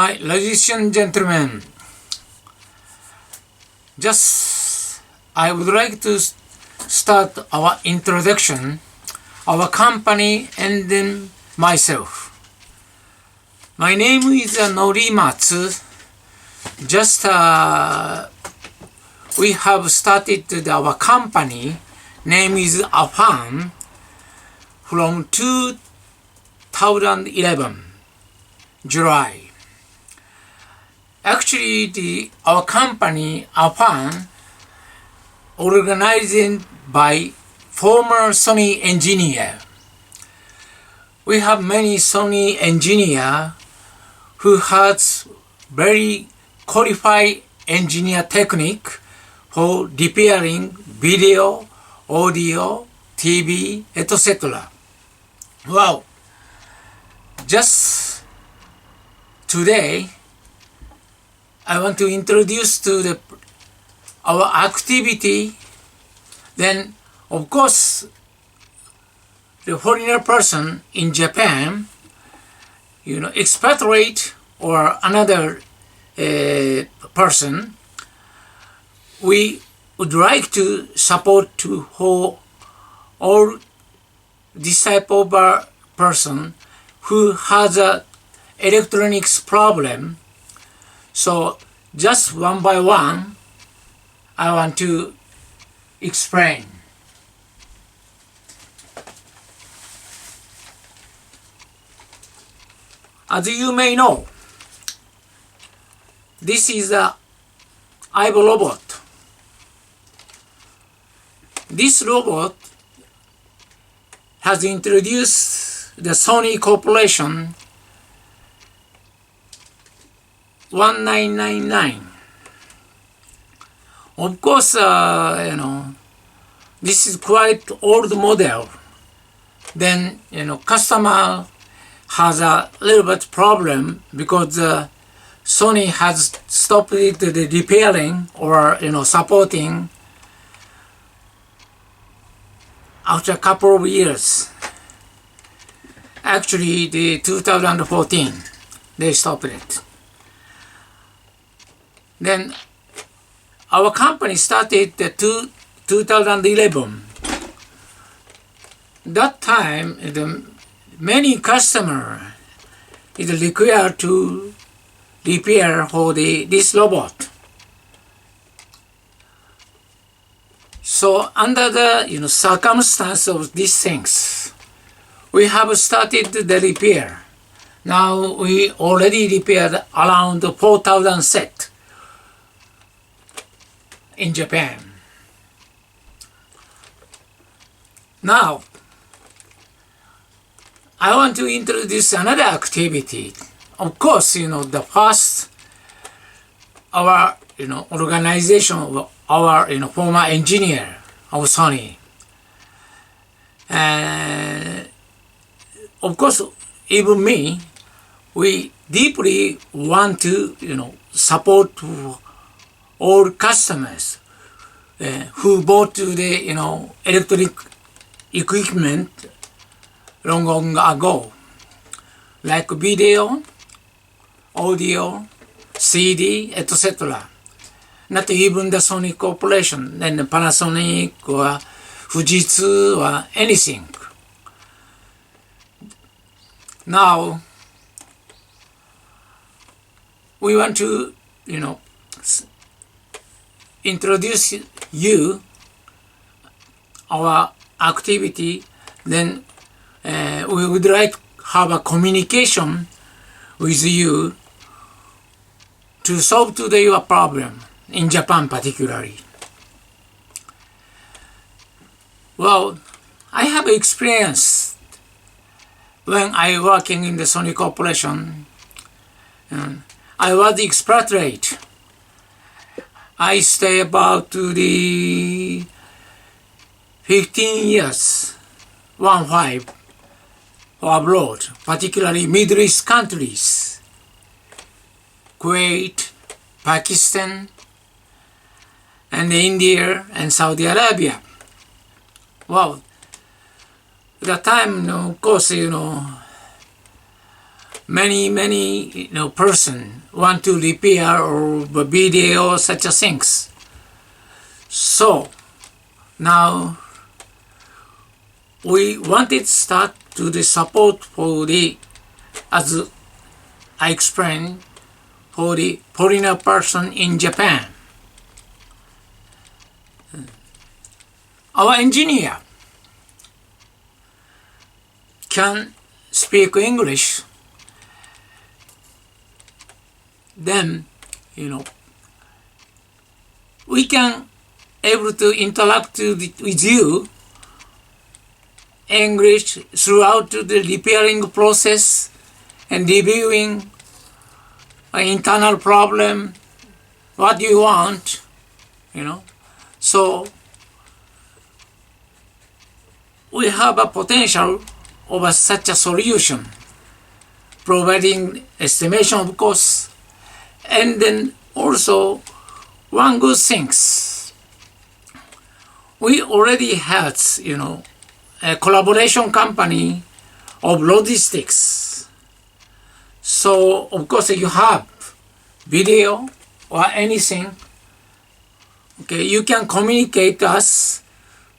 Hi, ladies and gentlemen. I would like to start our introduction, our company, and then myself. My name is Norimatsu. We have started our company. Name is Fun from 2011, July. Actually, our company, Fun, organized by former Sony engineer. We have many Sony engineer who has very qualified engineer technique for repairing video, audio, TV, etc. Well, just today, I want to introduce to our activity. Then, of course, the foreigner person in Japan, expatriate or another person, we would like to support to all this type of person who has a electronics problem. So just one by one, I want to explain. As you may know, this is the AIBO robot. This robot has introduced the Sony Corporation 1999. Of course, this is quite old model. Then, customer has a little bit problem because Sony has stopped the repairing or, supporting after a couple of years. Actually, the 2014, they stopped it. Then our company started 2011. That time, many customers is required to repair for this robot. So under the circumstance of these things, we have started the repair. Now we already repaired around 4,000 sets in Japan. Now, I want to introduce another activity. Of course, the first, our, organization of our, former engineer of Sony. And of course, even me, we deeply want to, support all customers who bought the electronic equipment long ago, like video, audio, CD, etc. Not even the Sony Corporation, then the Panasonic or Fujitsu or anything. Now, we want to, introduce you our activity. Then we would like to have a communication with you to solve today your problem in Japan particularly. Well, I have experience when I working in the Sony Corporation. I was expatriate. I stay about the 15 years, 15, abroad, particularly Middle East countries, Kuwait, Pakistan, and India and Saudi Arabia. Well, at the time, of course, many person want to repair or video such a things. So now we wanted to start to the support for the, as I explained, for the foreigner person in Japan. Our engineer can speak English, then we can able to interact with you English throughout the repairing process and reviewing an internal problem, what you want, So we have a potential of such a solution, providing estimation of costs, and then also one good things. We already had, a collaboration company of logistics. So of course you have video or anything. Okay, you can communicate us.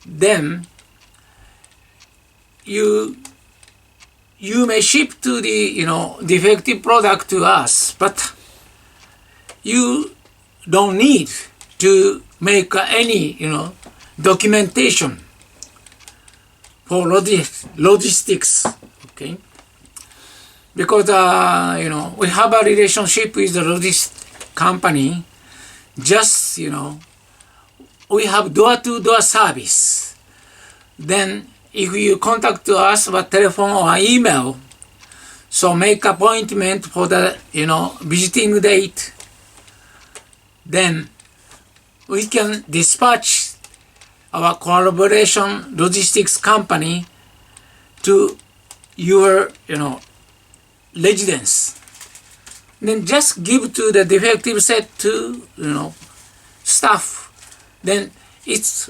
Then you may ship to the defective product to us, but you don't need to make any documentation for logistics, okay? Because we have a relationship with the logistics company. Just we have door-to-door service. Then if you contact us by telephone or email, so make appointment for the visiting date, then we can dispatch our collaboration logistics company to your residence. Then just give to the defective set to staff. Then it's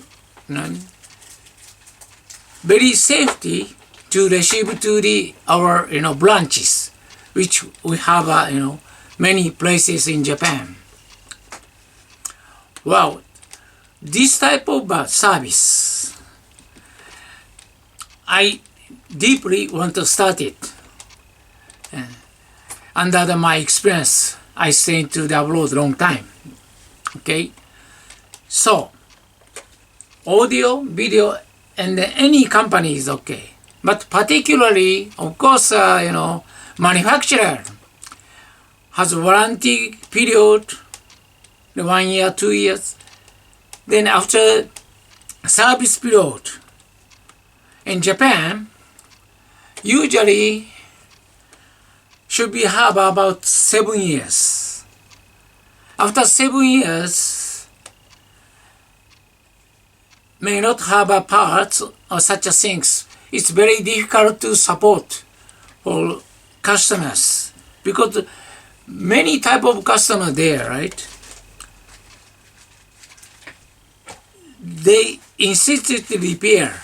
very safety to receive to our branches, which we have many places in Japan. Wow, this type of service, I deeply want to start it. Under my experience, I stayed to the abroad long time. Okay, so audio, video, and any company is okay. But particularly, of course, manufacturer has warranty period, 1 year, 2 years. Then after service period, in Japan, usually should be have about 7 years. After 7 years, may not have a parts or such a things. It's very difficult to support for customers because many type of customer there, right? They insisted to repair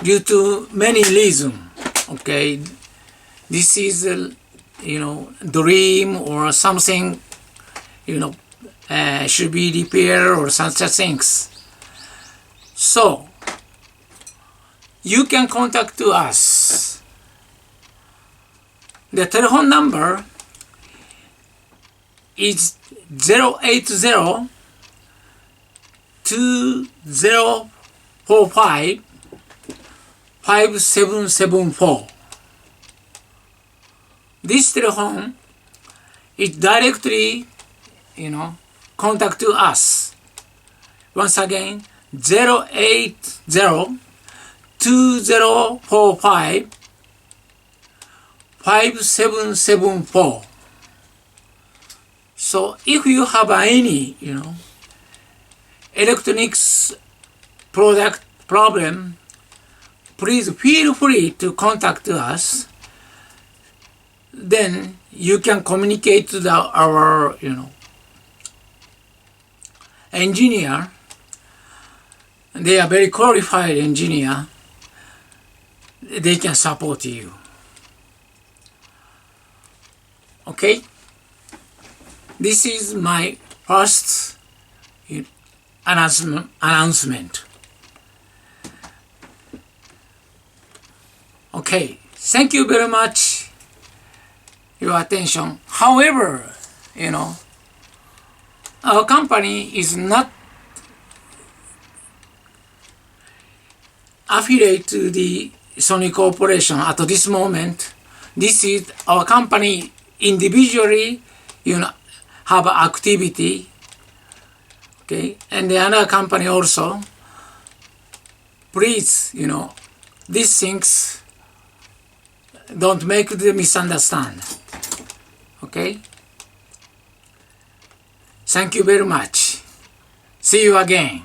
due to many reasons. Okay, this is dream or something should be repaired or such things. So you can contact to us. The telephone number is 080 2045 5774. This telephone is directly, contact to us. Once again, 080 2045 5774. So if you have any, electronics product problem, please feel free to contact us. Then you can communicate to our engineer. They are very qualified engineer. They can support you. Okay? This is my first announcement. Okay, thank you very much your attention. However, our company is not affiliate to the Sony Corporation at this moment. This is our company individually, have activity. Okay, and the other company also. Please, these things don't make the misunderstand. Okay? Thank you very much. See you again.